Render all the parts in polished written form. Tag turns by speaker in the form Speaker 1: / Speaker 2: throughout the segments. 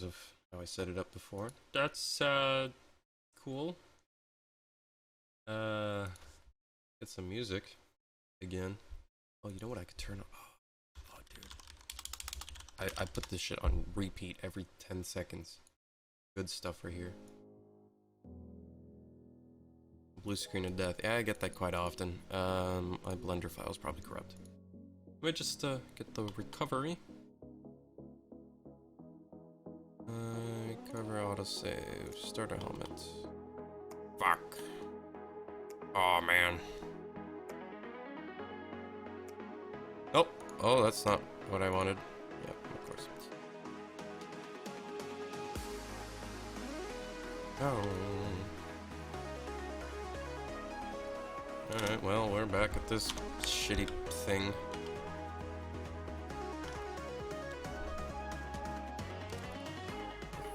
Speaker 1: terms of how I set it up before.
Speaker 2: That's cool.
Speaker 1: Get some music again. Oh, you know what I could turn on? Oh, dude. I put this shit on repeat every 10 seconds. Good stuff right here. Blue screen of death. Yeah, I get that quite often. My Blender file's probably corrupt. Let me just get the recovery. Recover autosave. Starter helmet. Fuck. Oh man. Oh, oh, that's not what I wanted. Yep, of course. Oh. Alright, well, we're back at this shitty thing.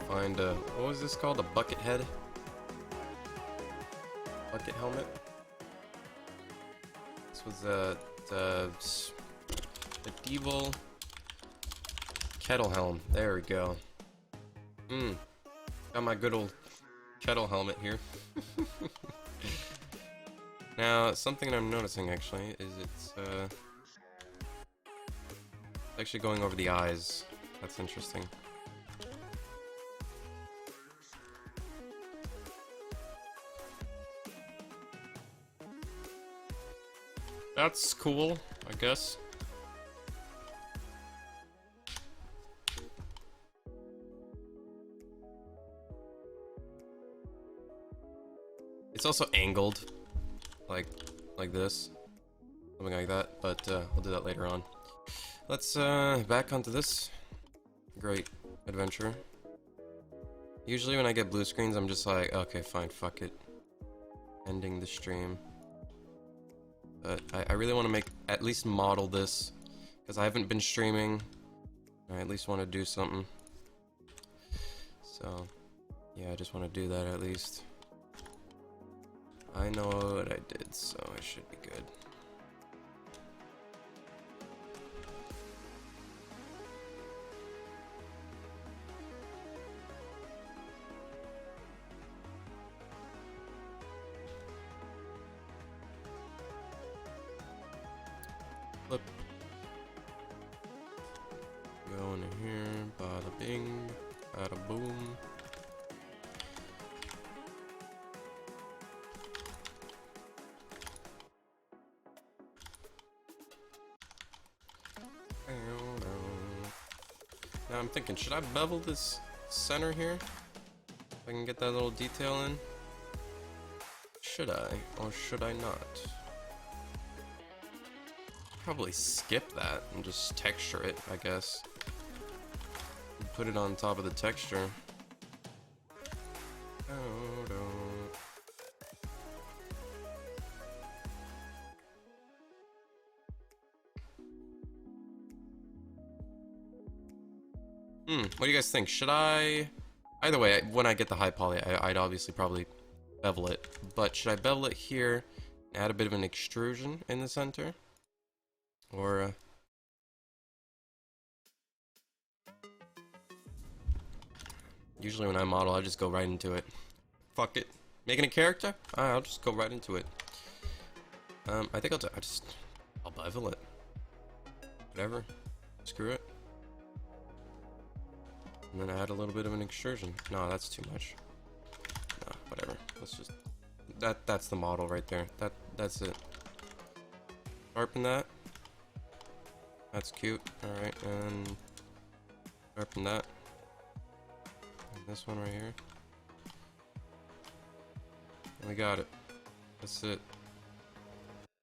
Speaker 1: Find a... what was this called? A bucket head? Bucket helmet? This was the medieval kettle helm. There we go. Got my good old kettle helmet here. Now, something I'm noticing actually is it's actually going over the eyes. That's interesting.
Speaker 2: That's cool, I guess.
Speaker 1: It's also angled, like this, something like that. But I'll do that later on. Let's back onto this great adventure. Usually when I get blue screens, I'm just like, okay, fine, fuck it, ending the stream. But I really want to make, at least model this, because I haven't been streaming. I at least want to do something. So, yeah, I just want to do that at least. I know what I did, so I should be good. Flip. Go into here, bada bing, bada boom. Now I'm thinking, should I bevel this center here? If I can get that little detail in? Should I, or should I not? Probably skip that and just texture it, I guess. Put it on top of the texture. Oh, no. What do you guys think? Should I... Either way, when I get the high poly, I'd obviously probably bevel it. But should I bevel it here and add a bit of an extrusion in the center? Or... usually when I model, I just go right into it. Fuck it. Making a character? I'll just go right into it. I think I'll bevel it. Whatever. Screw it. And then add a little bit of an extrusion. No, that's too much. No, whatever. Let's just... That's the model right there. That's it. Sharpen that. That's cute. Alright, and... sharpen that. And this one right here. And we got it. That's it.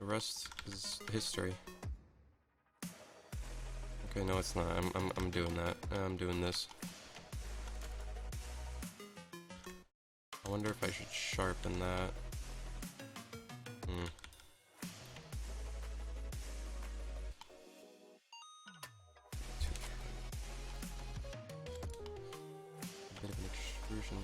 Speaker 1: The rest is history. Okay, no, it's not. I'm doing that. I'm doing this. I wonder if I should sharpen that. Bit of an extrusion.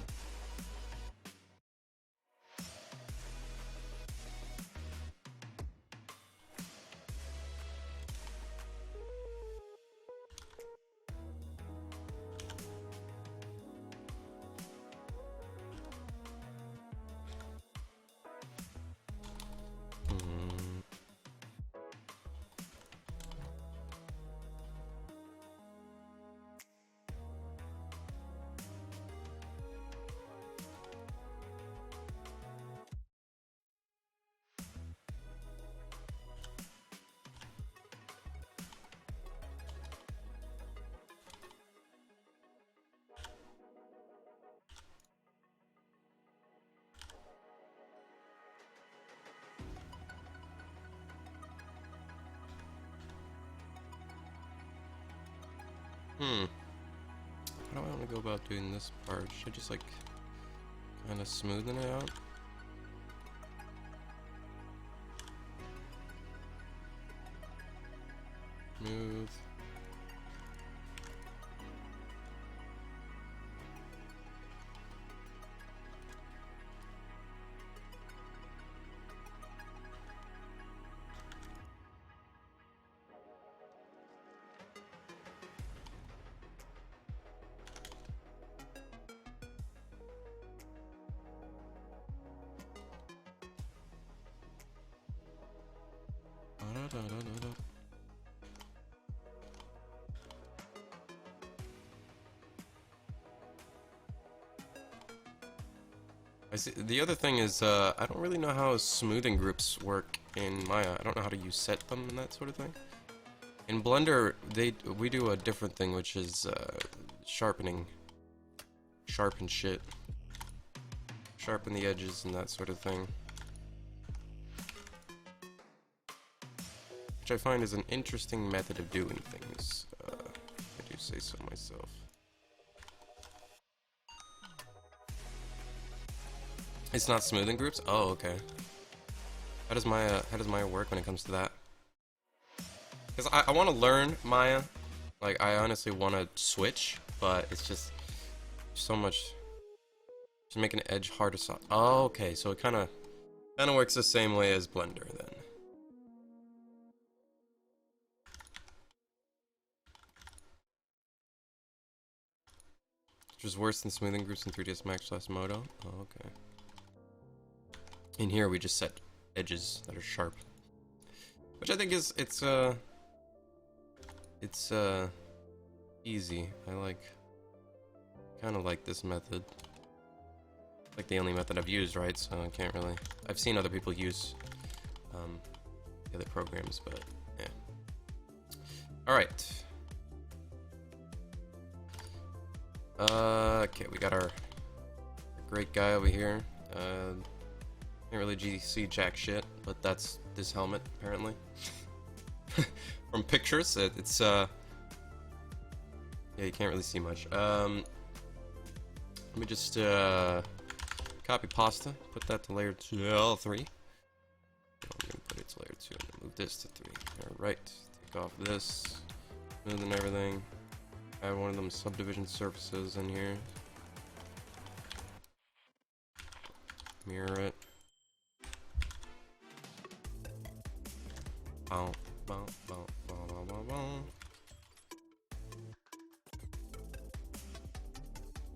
Speaker 1: How do I want to go about doing this part? Should I just like kind of smoothen it out? Smooth. I see. The other thing is, I don't really know how smoothing groups work in Maya. I don't know how to use set them and that sort of thing. In Blender, we do a different thing, which is sharpening. Sharpen shit. Sharpen the edges and that sort of thing. Which I find is an interesting method of doing things. I do say so myself. It's not smoothing groups? Oh, okay. How does Maya work when it comes to that? Because I want to learn Maya. Like, I honestly want to switch, but it's just so much. Just making an edge hard to soft. Oh, okay. So it kind of works the same way as Blender then. Which is worse than smoothing groups in 3ds Max / Modo. Oh, okay. In here we just set edges that are sharp, which I think is it's easy. I kind of like this method. Like the only method I've used, right? So I can't really. I've seen other people use the other programs, but yeah. All right. Okay, we got our great guy over here. Can't really see jack shit, but that's this helmet, apparently. From pictures, it's yeah, you can't really see much. Let me just copy pasta, put that to layer 2, L3. I'm gonna put it to layer 2 and move this to 3. Alright, take off this, smoothen everything. Add one of them subdivision surfaces in here. Mirror it. Bow, bow, bow, bow, bow, bow, bow.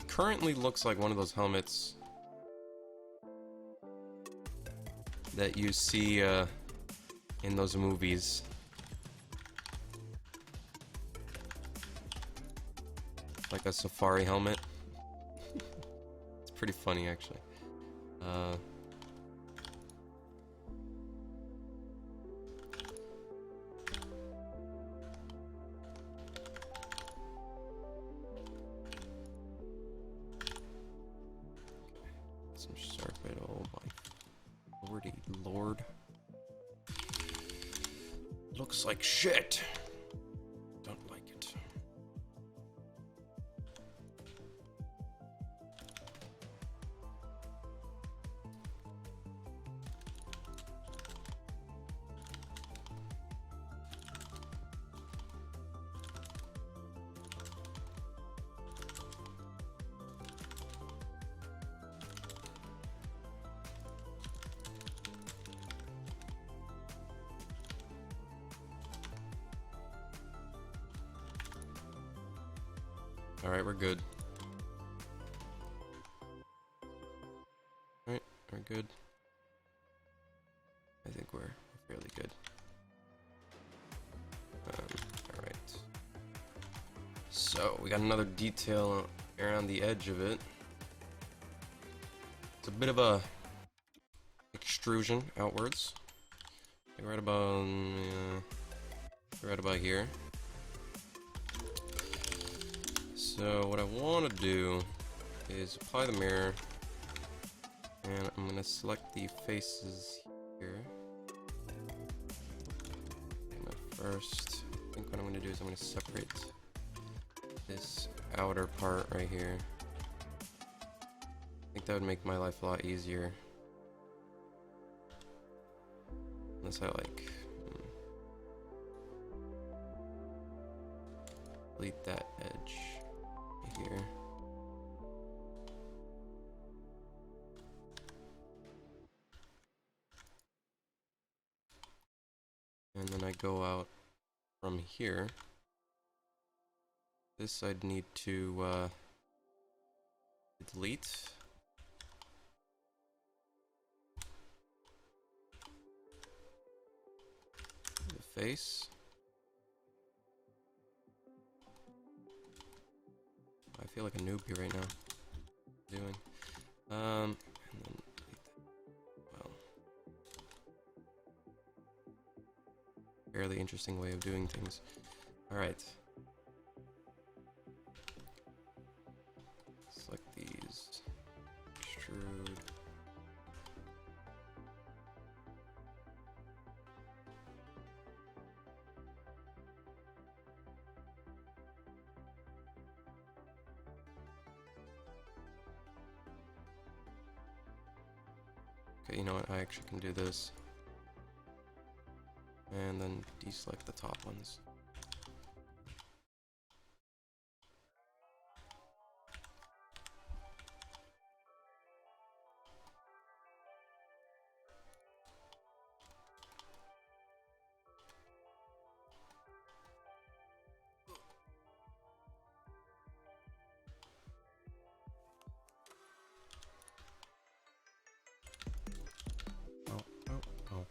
Speaker 1: Currently looks like one of those helmets that you see in those movies. Like a safari helmet. It's pretty funny, actually. Some sharp red. Oh my lordy lord. Looks like shit. Don't like it. Alright, we're good. Alright, we're good. I think we're fairly good. Alright. So, we got another detail around the edge of it. It's a bit of a extrusion outwards. Like right about here. So what I want to do is apply the mirror, and I'm going to select the faces here. And first, I think what I'm going to do is I'm going to separate this outer part right here. I think that would make my life a lot easier. Unless I like delete that edge here. And then I go out from here. This I'd need to delete. The face. I feel like a newbie right now. Doing. And then delete that. Well. Fairly interesting way of doing things. Alright. Select these. Extrude. Okay, you know what? I actually can do this. And then deselect the top ones. Oh, oh, oh.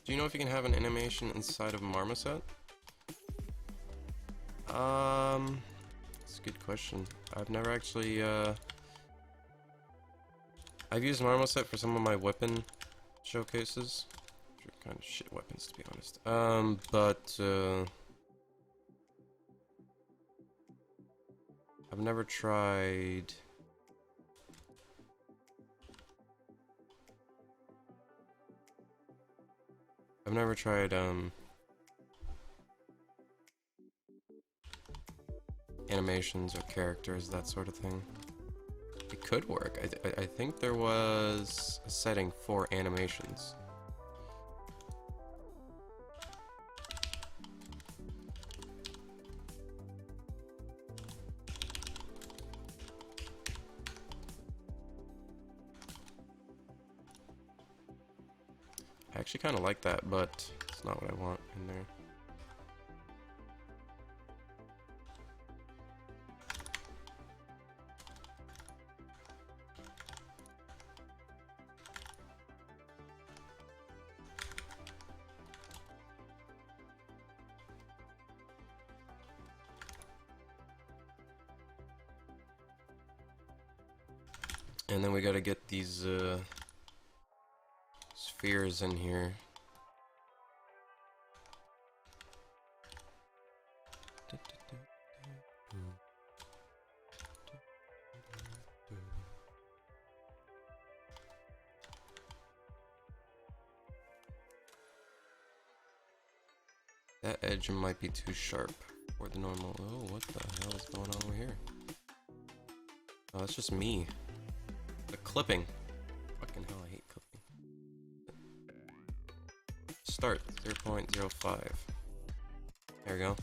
Speaker 1: Do you know if you can have an animation inside of Marmoset? That's a good question. I've never actually, I've used Marmoset for some of my weapon showcases. Which are kind of shit weapons, to be honest. I've never tried... I've never tried, animations or characters, that sort of thing. It could work. I think there was a setting for animations. I actually kind of like that, but it's not what I want in there. And then we gotta get these spheres in here. That edge might be too sharp for the normal. Oh, what the hell is going on over here? Oh, that's just me. The clipping. Fucking hell, I hate clipping. Start 0.05. There we go.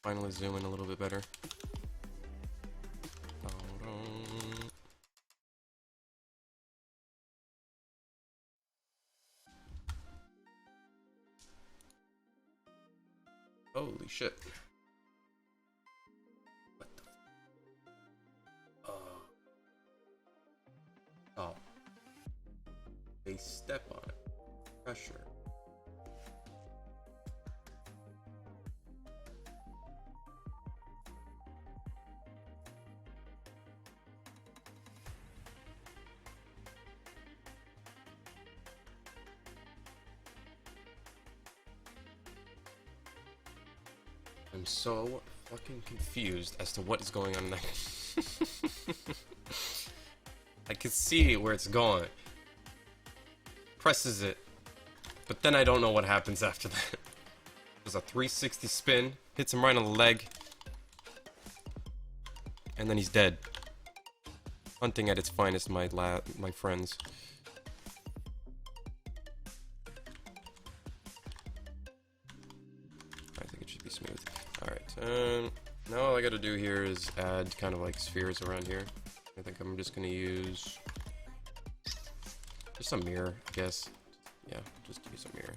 Speaker 1: Finally zoom in a little bit better. Holy shit. What the oh. They step on it. Pressure. I'm so fucking confused as to what is going on next. I can see where it's going. Presses it. But then I don't know what happens after that. There's a 360 spin. Hits him right on the leg. And then he's dead. Hunting at its finest, my friends. I think it should be smooth. Alright, now all I gotta do here is add kind of like spheres around here. I think I'm just gonna use just a mirror, I guess. Yeah, just use a mirror.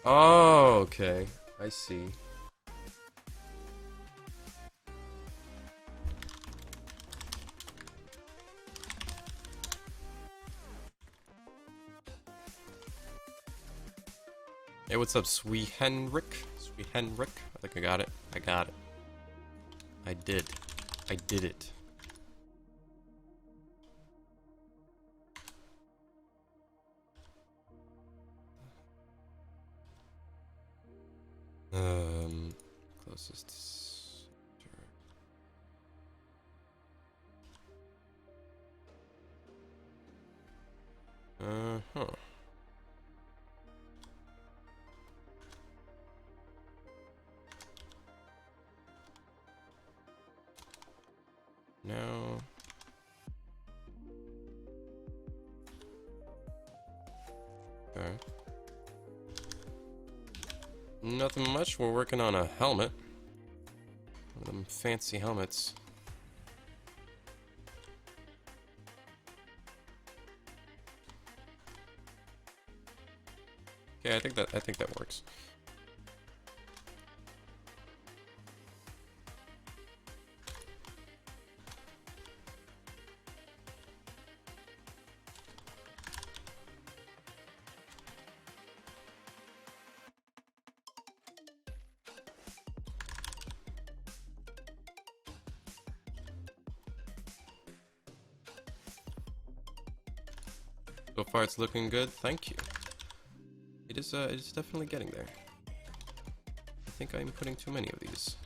Speaker 1: Oh, okay. I see. Hey, what's up, Sweet Henrik? Sweet Henrik? I think I got it. I got it. I did. I did it. Closest center. Uh-huh. Now... Okay. Nothing much, we're working on a helmet. One of them fancy helmets. Okay, I think that works. So far it's looking good, thank you. It is definitely getting there. I think I'm putting too many of these.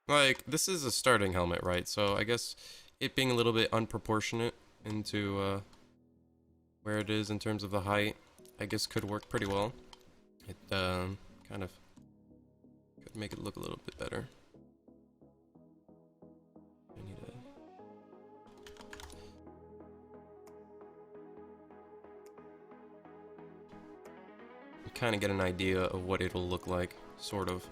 Speaker 1: Like, this is a starting helmet, right? So I guess it being a little bit unproportionate into where it is in terms of the height, I guess could work pretty well. It kind of could make it look a little bit better. I need to kind of get an idea of what it'll look like, sort of.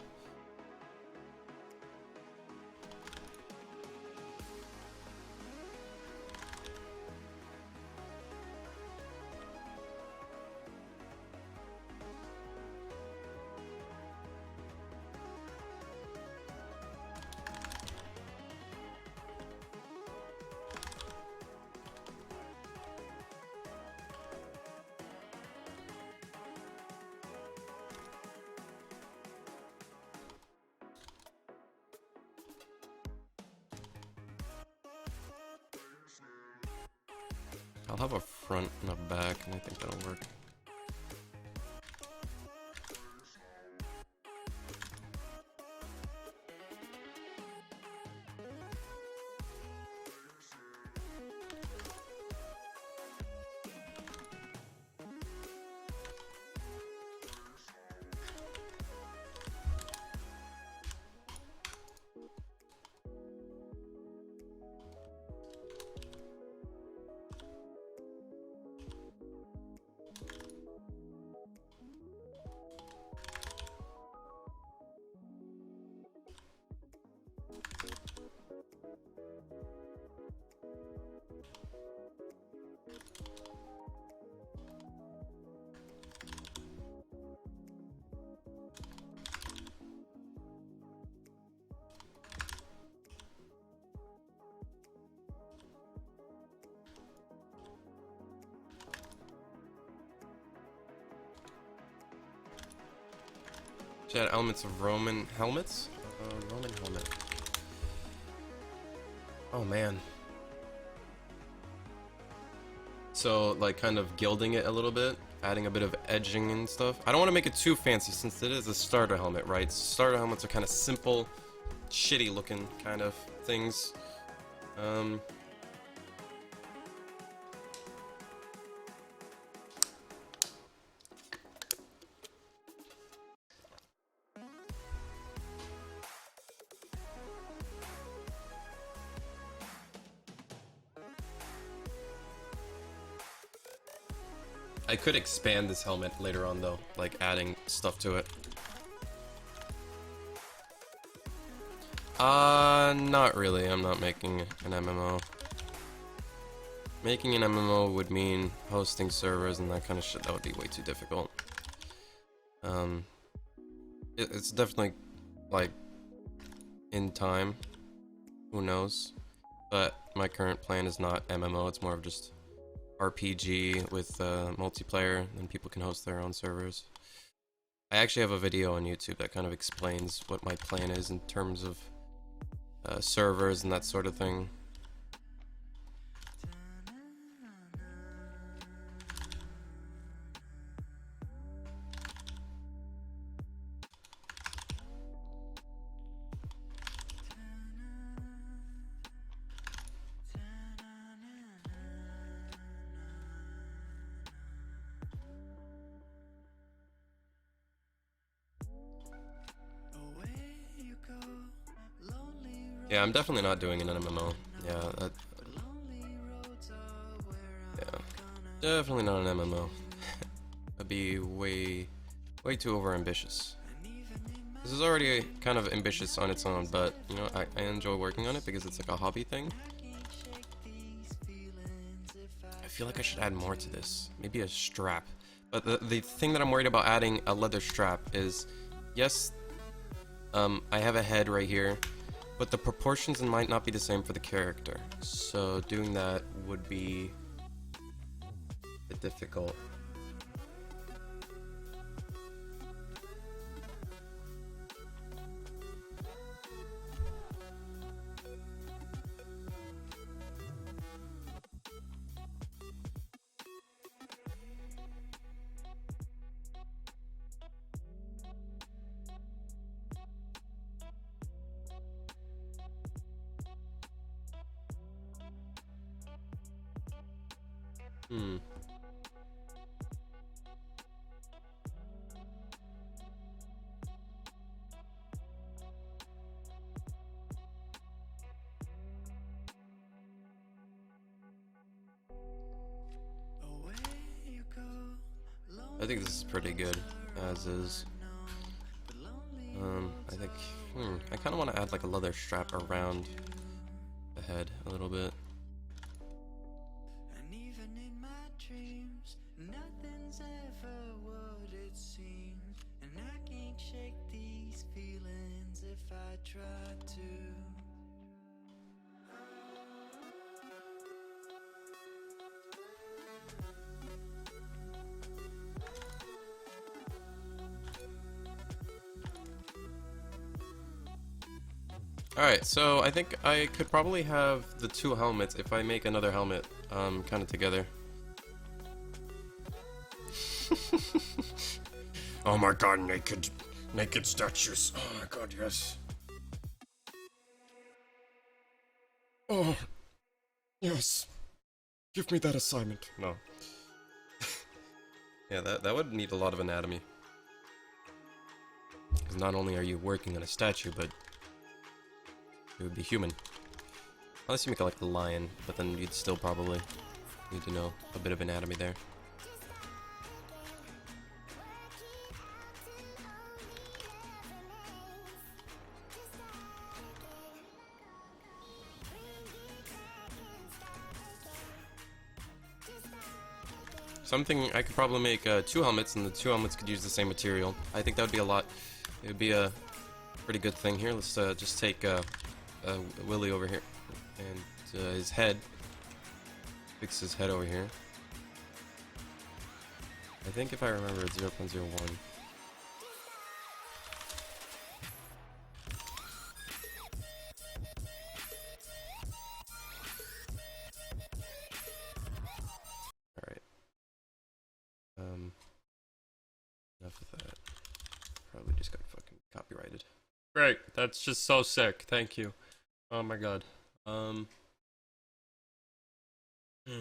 Speaker 1: I'll have a front and a back, and I think that'll work. Should add elements of Roman helmets? Roman helmet. Oh man. So, like, kind of gilding it a little bit, adding a bit of edging and stuff. I don't want to make it too fancy since it is a starter helmet, right? Starter helmets are kind of simple, shitty looking kind of things. I could expand this helmet later on though, like adding stuff to it. Not really. I'm not making an MMO. Making an MMO would mean hosting servers and that kind of shit. That would be way too difficult. It's definitely, like, in time. Who knows? But my current plan is not MMO. It's more of just RPG with multiplayer, and people can host their own servers. I actually have a video on YouTube that kind of explains what my plan is in terms of servers and that sort of thing. Yeah, I'm definitely not doing an MMO. Yeah, yeah, definitely not an MMO. That'd be way too overambitious. This is already kind of ambitious on its own, but you know, I enjoy working on it because it's like a hobby thing. I feel like I should add more to this. Maybe a strap. But the thing that I'm worried about adding a leather strap is, yes, I have a head right here, but the proportions might not be the same for the character. So doing that would be a bit difficult. I think this is pretty good, as is. I think, I kind of want to add like a leather strap around the head a little bit.
Speaker 3: And even in my dreams, nothing's ever what it seems. And I can't shake these feelings if I try to.
Speaker 1: Alright, so I think I could probably have the two helmets if I make another helmet, kind of together. Oh my god, naked statues. Oh my god, yes. Oh, yes. Give me that assignment. No. Yeah, that would need a lot of anatomy. Because not only are you working on a statue, but it would be human. Unless you make it like a lion, but then you'd still probably need to know a bit of anatomy there. Something I could probably make two helmets, and the two helmets could use the same material. I think that would be a lot. It would be a pretty good thing here. Let's just take Willy over here and his head. Fix his head over here. I think if I remember it's 0.01.
Speaker 2: Great. That's just so sick. Thank you. Oh my god.
Speaker 1: Hmm. I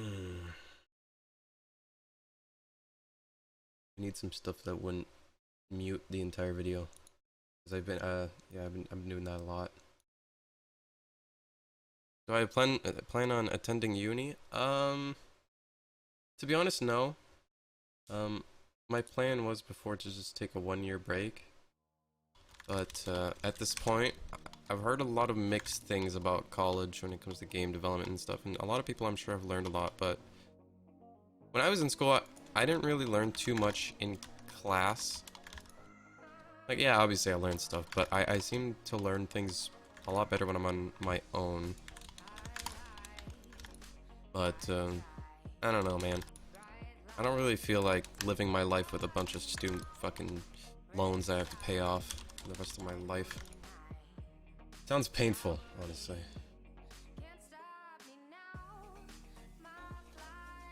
Speaker 1: need some stuff that wouldn't mute the entire video. Cause I've been, yeah, I've been doing that a lot. Do I plan on attending uni? To be honest, no. My plan was before to just take a 1-year break. But at this point, I've heard a lot of mixed things about college when it comes to game development and stuff, and a lot of people I'm sure have learned a lot, but when I was in school, I didn't really learn too much in class. Like, yeah, obviously I learned stuff, but I seem to learn things a lot better when I'm on my own. But, I don't know, man. I don't really feel like living my life with a bunch of student fucking loans I have to pay off for the rest of my life. Sounds painful, honestly.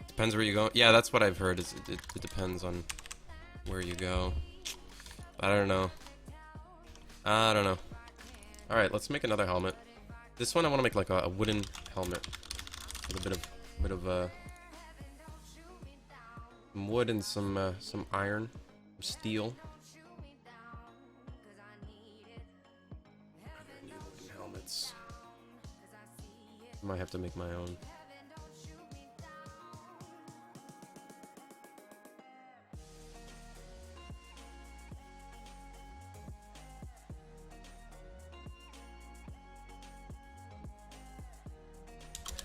Speaker 1: Depends where you go. Yeah, that's what I've heard. Is it depends on where you go. But I don't know. I don't know. All right, let's make another helmet. This one I want to make like a wooden helmet with a bit of some wood and some iron, some steel. I need wooden helmets. I might have to make my own.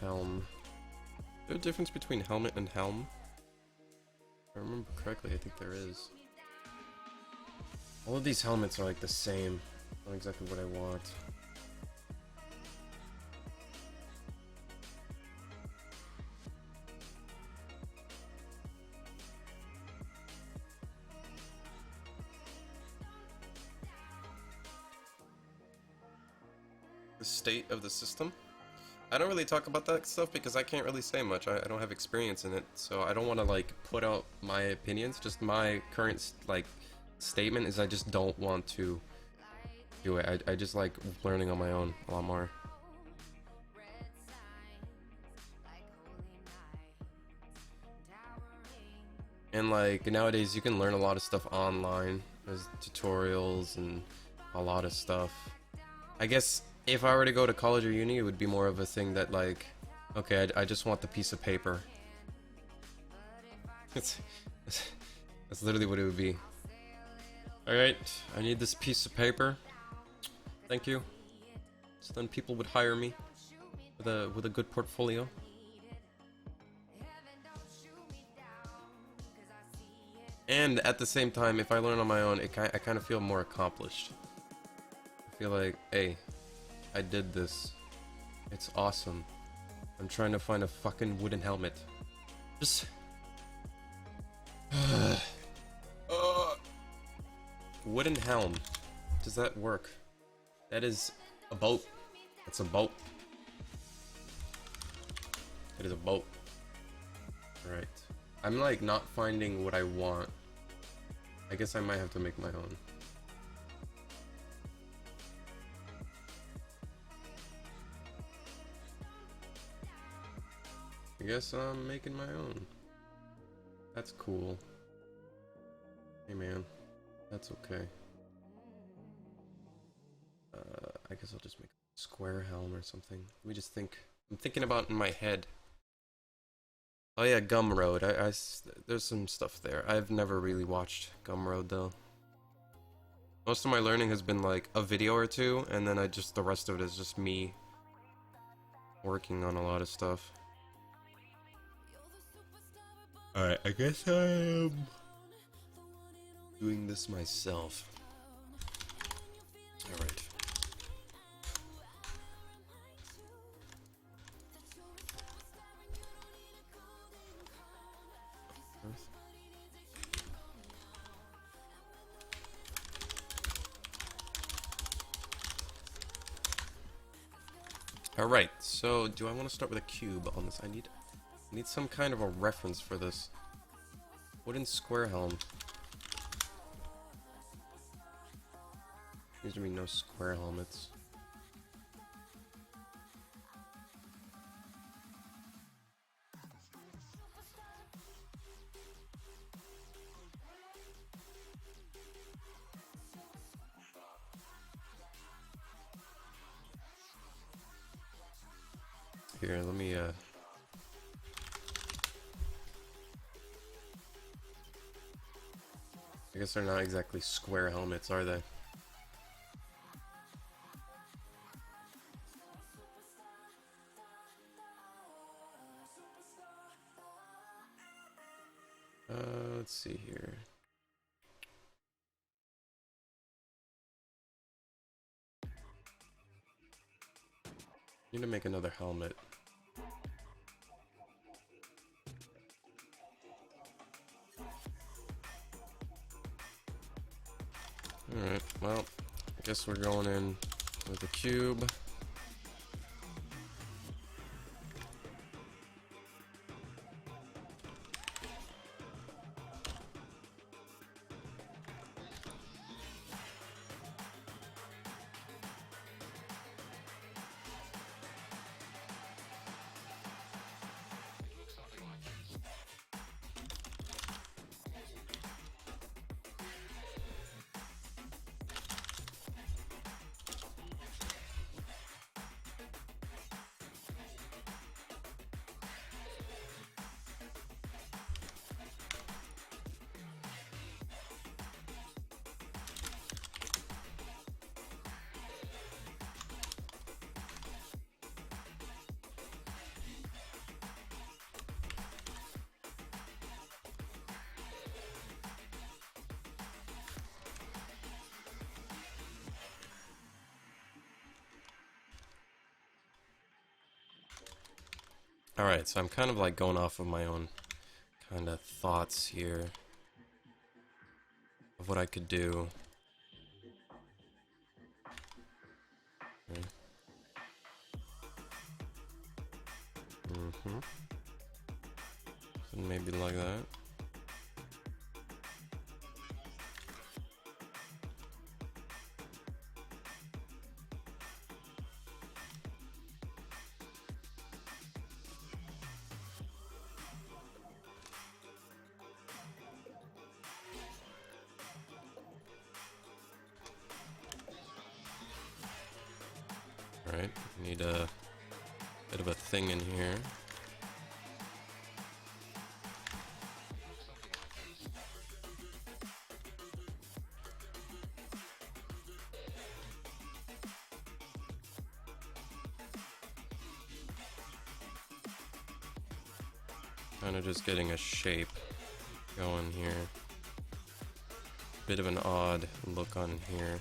Speaker 1: Helm. Is there a difference between helmet and helm? If I remember correctly, I think there is. All of these helmets are like the same. Not exactly what I want. The state of the system? I don't really talk about that stuff because I can't really say much. I don't have experience in it, so I don't want to like put out my opinions. Just my current like statement is I just don't want to do it. I just like learning on my own a lot more. And like nowadays you can learn a lot of stuff online. There's tutorials and a lot of stuff. I guess if I were to go to college or uni, it would be more of a thing that like, okay, I just want the piece of paper. That's literally what it would be. Alright, I need this piece of paper. Thank you. So then people would hire me with a good portfolio. And at the same time, if I learn on my own, I kind of feel more accomplished. I feel like, hey, I did this. It's awesome. I'm trying to find a fucking wooden helmet. Just... wooden helm. Does that work? That is a boat. That's a boat. It is a boat. Alright. I'm like not finding what I want. I guess I might have to make my own. I guess I'm making my own. That's cool. Hey man, that's okay. I guess I'll just make a square helm or something. Let me just think. I'm thinking about in my head. Oh yeah, Gumroad. There's some stuff there. I've never really watched Gumroad though. Most of my learning has been like a video or two, and then the rest of it is just me working on a lot of stuff. Alright, I guess I am doing this myself. Alright. Alright, so do I want to start with a cube on this? I need some kind of a reference for this. Wooden square helm. Seems to be no square helmets. Here, let me I guess they're not exactly square helmets, are they? Let's see here. Need to make another helmet. Alright, well, I guess we're going in with a cube. Alright, so I'm kind of like going off of my own kind of thoughts here of what I could do. Okay. So maybe like that. Alright, need a bit of a thing in here. Kind of just getting a shape going here. Bit of an odd look on here.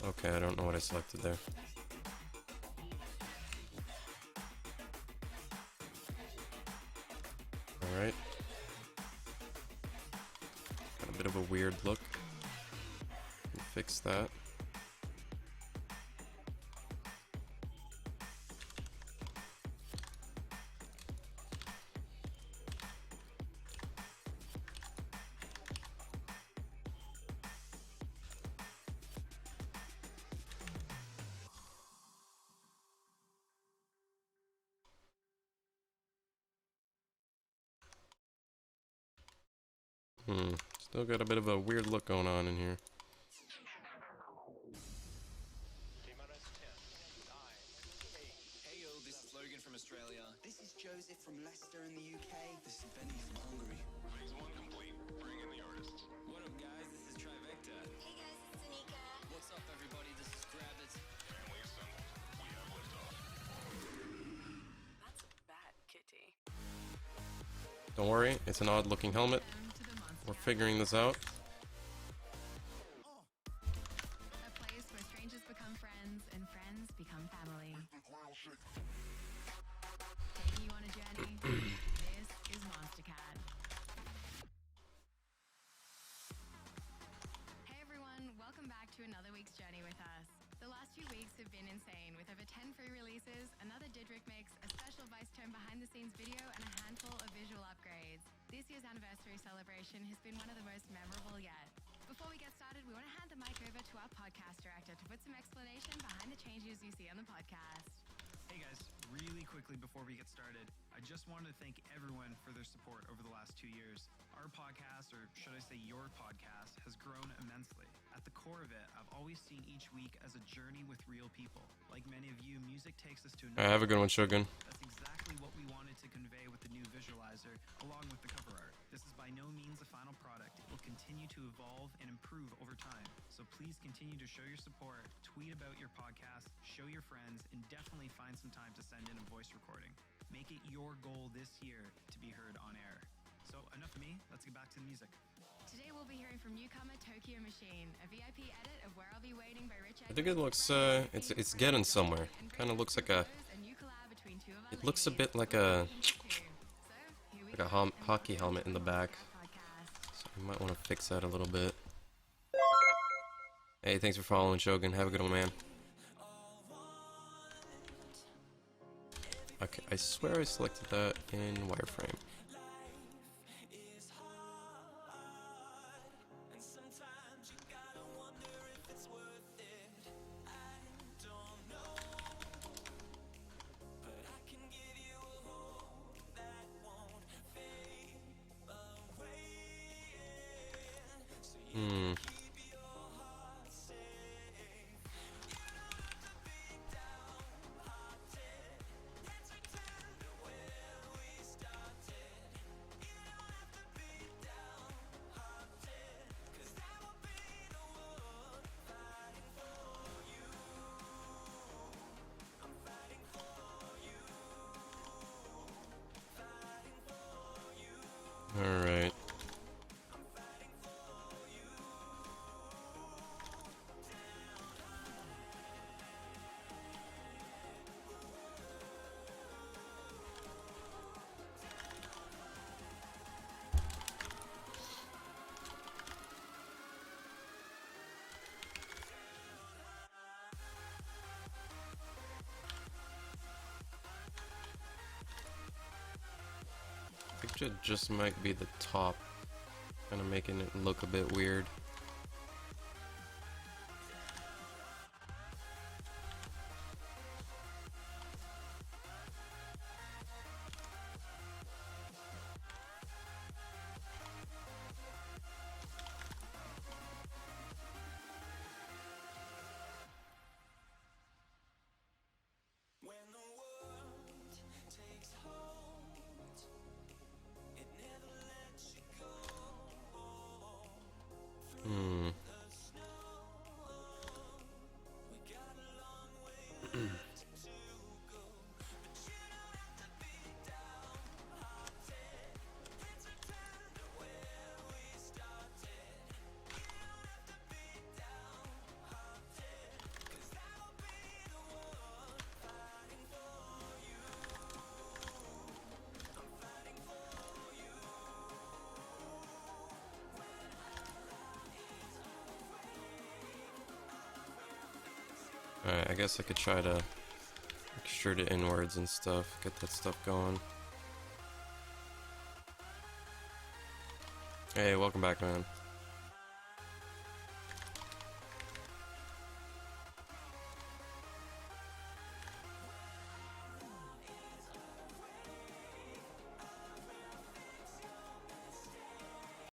Speaker 1: Okay, I don't know what I selected there. Alright. Got a bit of a weird look. Fix that. Still got a bit of a weird look going on in here.
Speaker 4: Hey yo, this is Logan from Australia. This is Joseph from Leicester in the UK. This is Benny from Hungary. Phase one complete. Bring in the artists. What up, guys? This is Trivecta.
Speaker 5: Hey guys, it's Anika.
Speaker 4: What's up, everybody? This is Grabbit.
Speaker 5: Family assembled. We have liftoff. That's a bad kitty.
Speaker 1: Don't worry, it's an odd looking helmet. We're figuring this out.
Speaker 6: A place where strangers become friends and friends become family. Taking you on a journey, this is Monstercat. Hey everyone, welcome back to another week's journey with us. The last few weeks have been insane with over 10 free releases, another Didrik mix, a special Vice Tone behind the scenes video, and a handful of visual upgrades. This year's anniversary celebration has been one of the most memorable yet. Before we get started, we want to hand the mic over to our podcast director to put some explanation behind the changes you see on the podcast.
Speaker 7: Hey guys, really quickly before we get started, I just wanted to thank everyone for their support over the last 2 years. Our podcast, or should I say your podcast, has grown immensely. At the core of it, I've always seen each week as a journey with real people. Like many of you, music takes us to another.
Speaker 1: Alright, have a good one, Shogun.
Speaker 7: That's exactly what we wanted to convey with the new visualizer, along with the cover art. This is by no means a final product. It will continue to evolve and improve over time. So please continue to show your support, tweet about your podcast, show your friends, and definitely find some time to send in a voice recording. Make it your goal this year to be heard on air. So enough of me, let's get back to the music.
Speaker 6: Today we'll be hearing from newcomer Tokyo Machine, a VIP edit of Where I'll Be Waiting by Rich.
Speaker 1: I think it looks it's getting somewhere. Kind of looks like a. It looks a bit like a hockey helmet in the back. So you might want to fix that a little bit. Hey, thanks for following, Shogun. Have a good one, man. Okay, I swear I selected that in wireframe. Alright. I think it just might be the top, kind of making it look a bit weird.
Speaker 3: When the world takes hold, it never lets you go.
Speaker 1: Hmm.
Speaker 3: The snow, we got a long way left to go. But you don't have to be downhearted. Let's return to where we started. You don't have to be downhearted, 'cause I will be the one fighting for you. I'm fighting for you.
Speaker 1: Alright, I guess I could try to extrude it inwards and stuff, get that stuff going. Hey, welcome back, man.